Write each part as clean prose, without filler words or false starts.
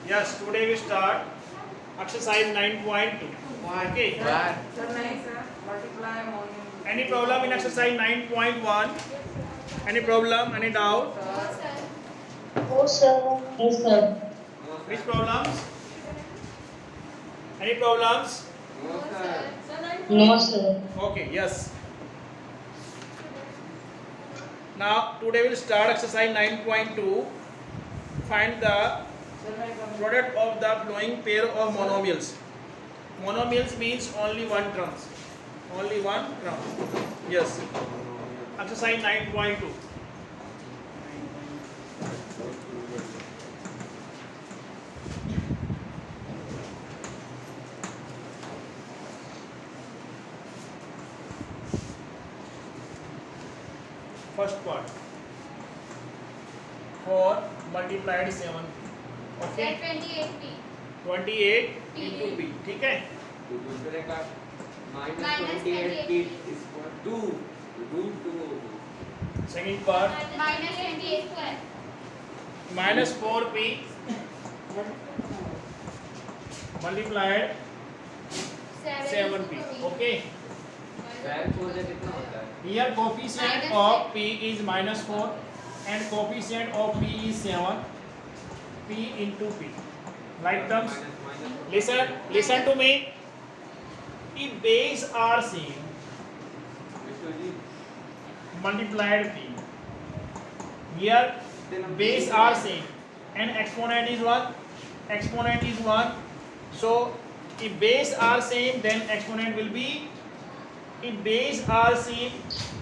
Yes, today we start exercise 9.2. Okay. Sir, नहीं sir. Multiply among Any problem in exercise 9.1? Any problem? Any doubt? Sir, No, sir. Yes, sir. Which problems? Any problems? no sir. No, sir. Okay, yes. Now today we'll start exercise 9.2. Find the Sir, नहीं come. product of the following pair of monomials. Monomials means only one term. Only one term. Yes. Exercise 9.2. First part. 4 multiplied 7. Okay. 28p 28 into p. ठीक है. तो दूसरे का Minus -28 is for 2 root 2 Second part. minus 28 square Minus 4p multiplied 7p. Okay. Square 4 से कितना होता है Here coefficient Minus of p is -4 and coefficient of p is 7. p into p. Like terms. Listen to me. If base are same, multiplied p. Here base are same and exponent is 1. Exponent is 1. So if base are same, then exponent will be. If base are same,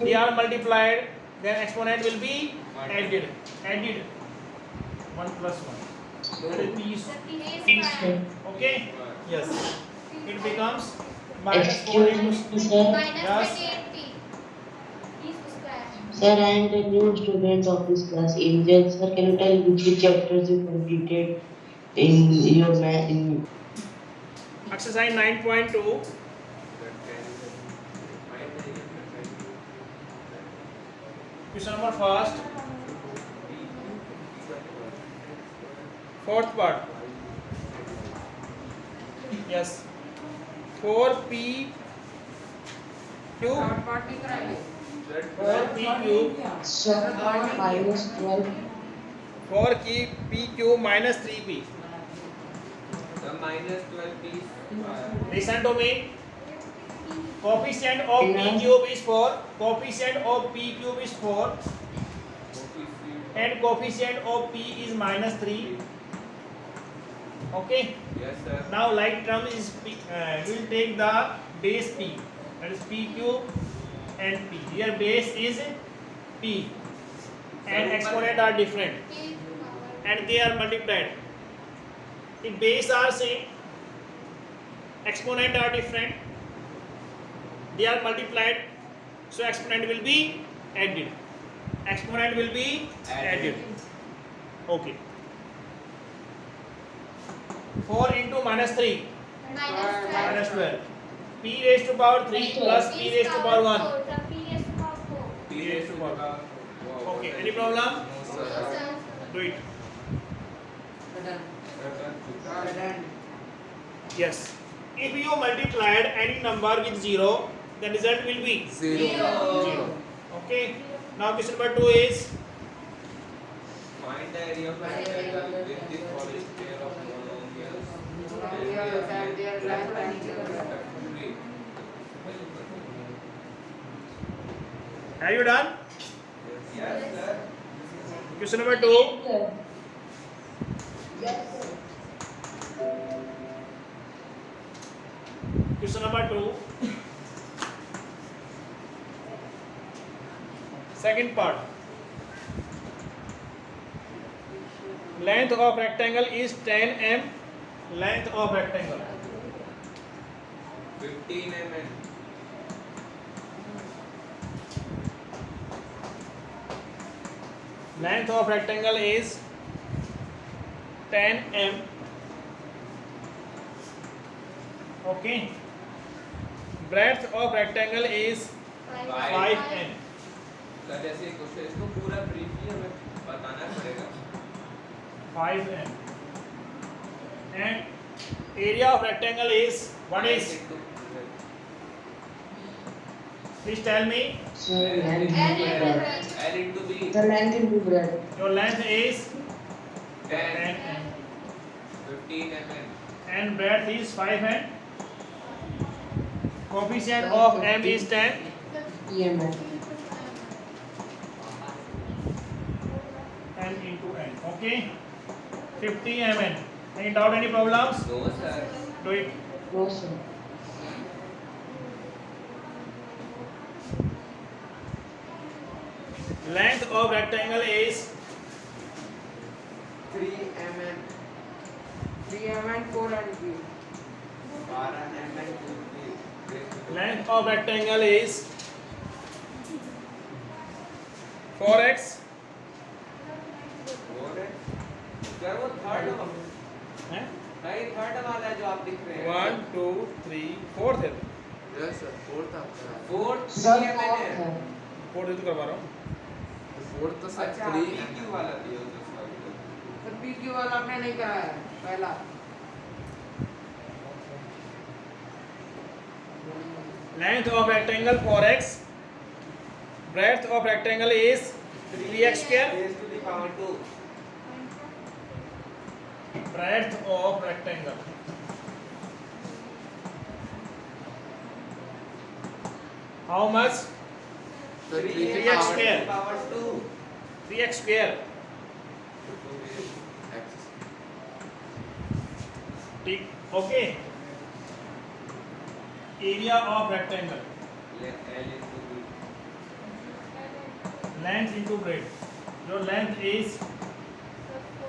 they are multiplied, then exponent will be added. 1 plus 1. That is p. p square Okay. Yes. It becomes minus 4 Excuse into. me, sir. minus Yes. 28p p square. Sir, I am the new student of this class. Angel, sir, can you tell which chapters you completed in your math? Exercise 9.2. Question number first. Fourth part. Yes. 4p cube. Third part नहीं कराएंगे. 4p cube. Sir, minus 12. 4p cube minus 3p. the -12p Listen to me. Coefficient of p cube is 4. Coefficient of p cube is 4. And coefficient of p is minus 3. Okay. yes sir Now like term is p. We will take the base p. That is p cube and p. Here base is p. And exponent are different. p And they are multiplied. If base are same, exponent are different, they are multiplied, so exponent will be added. Exponent will be added. Okay. 4 into minus 3 minus 12. P raised to power 3 plus p raised to power 1. p raised to power 4 p raised to power Okay. Any problem? no sir Do it. Done. Done. Yes. If you multiplied any number with 0, the result will be Zero. Okay. Now question number 2 is Find the area of rectangle with the following pair of monomials. Monomials and their right angles. Respectively. have you done? Yes sir Question number 2. Question number 2. Second part. Length of rectangle is 10 m. Length of rectangle. 15 mm Length of rectangle is 10 m. Okay. Breadth of rectangle is 5 m. Sir जैसे question इसको पूरा briefly हमें बताना पड़ेगा 5 m. And area of rectangle is what is? Please tell me. Sir, length L into into breadth. breadth. L into B. The length into breadth. Your length is 10. 10 mm. 15 mm. And breadth is 5 and coefficient of m is 10. 50 mm. N into n. Okay. 50 mm. Any doubt? Any problems? No, sir. Do it. No, sir. Length of rectangle is 3 mm. 3 mm, 4 and 3. 12 mm to B. length of rectangle is 4x. Sir वो third हैं? नहीं third वाला है जो आप दिख रहे हैं 1 2 3 4 है. यस सर फोर्थ आपका फोर्थ Sir, ये fourth मैंने है. 4 तो करवा रहा हूँ. फोर्थ तो सर अच्छा 3 PQ वाला दिया दूसरा तो PQ वाला आपने नहीं कराया पहला. Length of rectangle 4x. Breadth of rectangle is 3x square. raised to the power 2 Breadth of rectangle. How much? Sir 3 3 3x square. power 2 3x square. ठीक. Okay. Area of rectangle. L into B Length into breadth. Your length is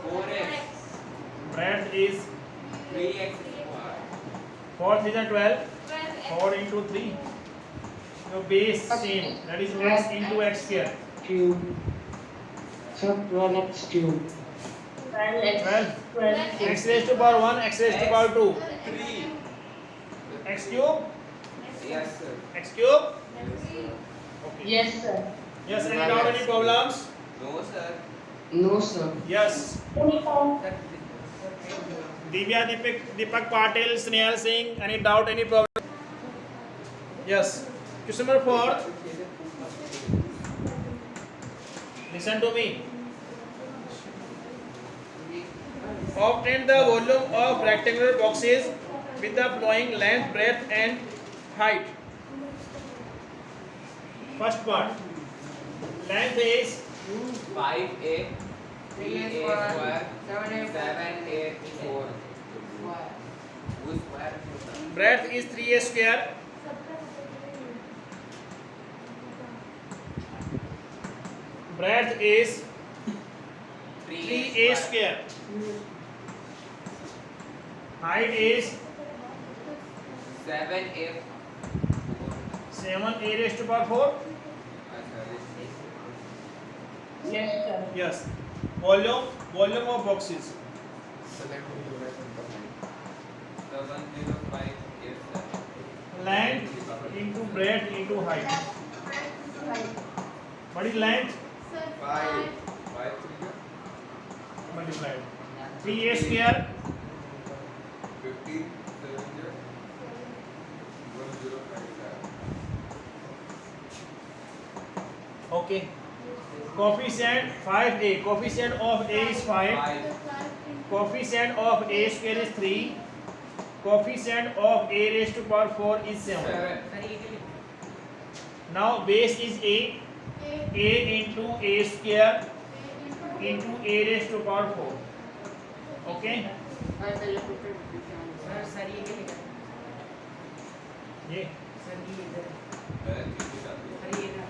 4x breadth is 3x square 4 3 are 12. 4 into 3. Your base same. That is x into x square. Cube. Sir, 12x cube. 12. 12 X raised to power 1. X raised to power 2. 3 X cube. yes sir X cube. Okay. Yes, sir. Yes. Any doubt? Any problems? no sir No, sir. Yes. Divya, Deepak Patil, Snehal Singh. Any doubt? Any problem? Yes. Question number 4. Listen to me. Obtain the volume of rectangular boxes with the following length, breadth, and height. First part. Length is 5a 3a 3a square, square 7a 7a 4 square. वो square होता है breadth is 3a square. Breadth is 3a square. Height is 7a 7a raised to power 4. Yes, sir. Yes. Volume of boxes. Select हो रहा है 705 yes sir Length into breadth into height. What is length? 5 5 Multiplied. 3a square. 15 7 1057 Okay. Coefficient 5a. Coefficient of a is 5. 5 Coefficient of a square is 3. Coefficient of a raised to power 4 is 7. 7 Now base is a. A into a square into a raised to power 4. Okay. ऐसा ये टूटे sir sir ये क्या लिखा ये sir ये इधर sir ये ना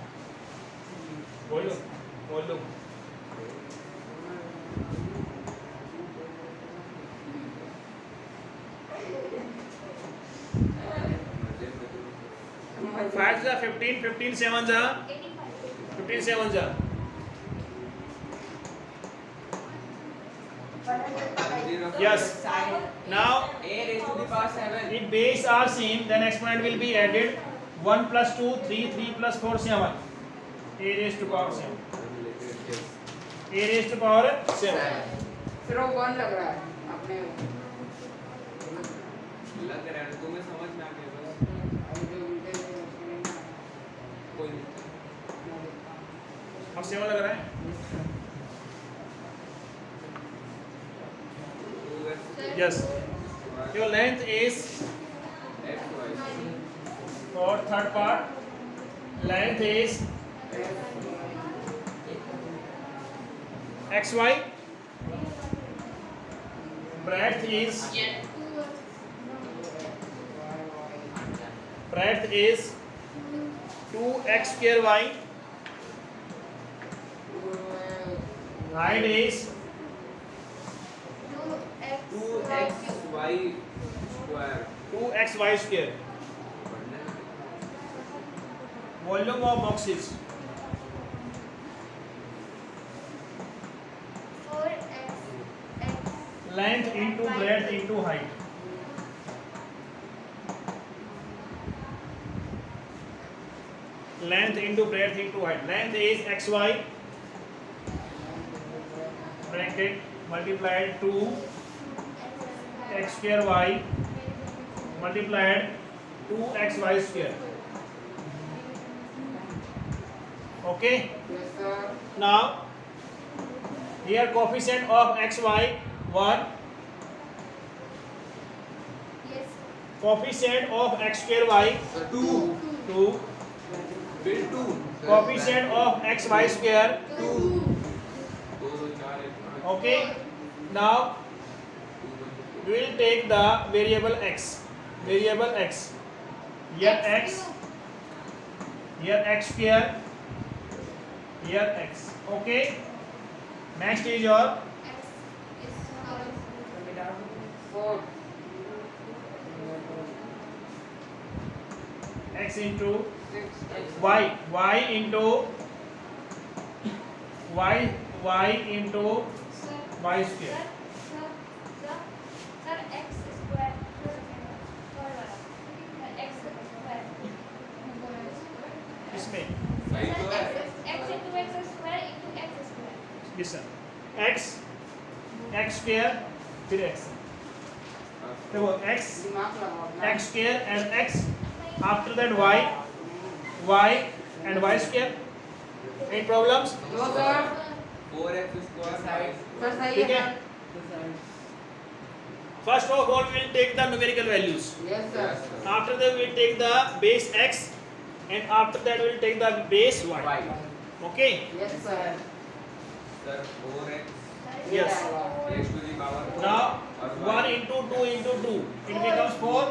बोलो. Five are 15. 15 sevens are 15 sevens are. Yes. Now a raised to the power 7 if base are same, then exponent will be added. 1 plus 2, 3, 3 plus 4, 7. A raised to power 7. A raised to power 7. सिर्फ 1 लग रहा है अपने लग रहा है तुम्हें समझ में आ गया बस कोई नहीं अब 7 लग रहा है. 2x Yes. Your length is x y for third part. Length is xy. Breadth is 2x square y. Height is 2x y square 2xy square. Volume of boxes 4x length into breadth into height. Length into breadth into height. Length is xy bracket multiplied 2 x square y multiplied 2xy square. Okay. Yes, sir. Now here coefficient of xy 1, Yes. coefficient of x square y sir 2 2, फिर 2 coefficient of xy square. 2 2 4 1 Okay. Now we will take the variable x. Variable x. Here x. Here x square. Here x. Okay. Next is your X is 4. x into 6. y. Y into y. Y into sir. y square. Sir, x square x square. इसमें सही तो है X into x square into x square. listen. x square फिर x. देखो x दिमाग लगाओ अपना. x square and x. After that y and y square. Any problems? No, sir. 4x square size Sir, सही ठीक है. है. First of all, we will take the numerical values. Yes, sir. After that, we will take the base x, and after that, we will take the base y. y Okay. Yes, sir. sir 4x Yes. x to the power Now और 1 into 2 into 2, it becomes 4.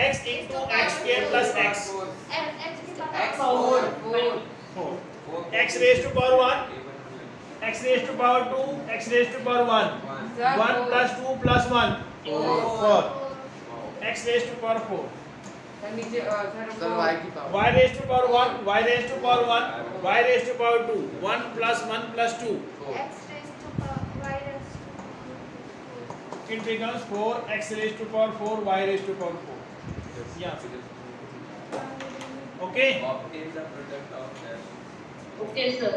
X into x square plus x. And x is the X power 4. 4. X raised to power 1. X raised to power 2. X raised to power 1. 1 plus 2 plus 1. 4. X raised to power 4. Sir नीचे sir y की power Y raised to power 1. Y raised to power 1. Y raised to power 2. 1 plus 1 plus 2. X raised to power y raised to It becomes 4. X raised to power 4. Y raised to power 4. Yeah. Okay. obtain the product of that Okay, sir.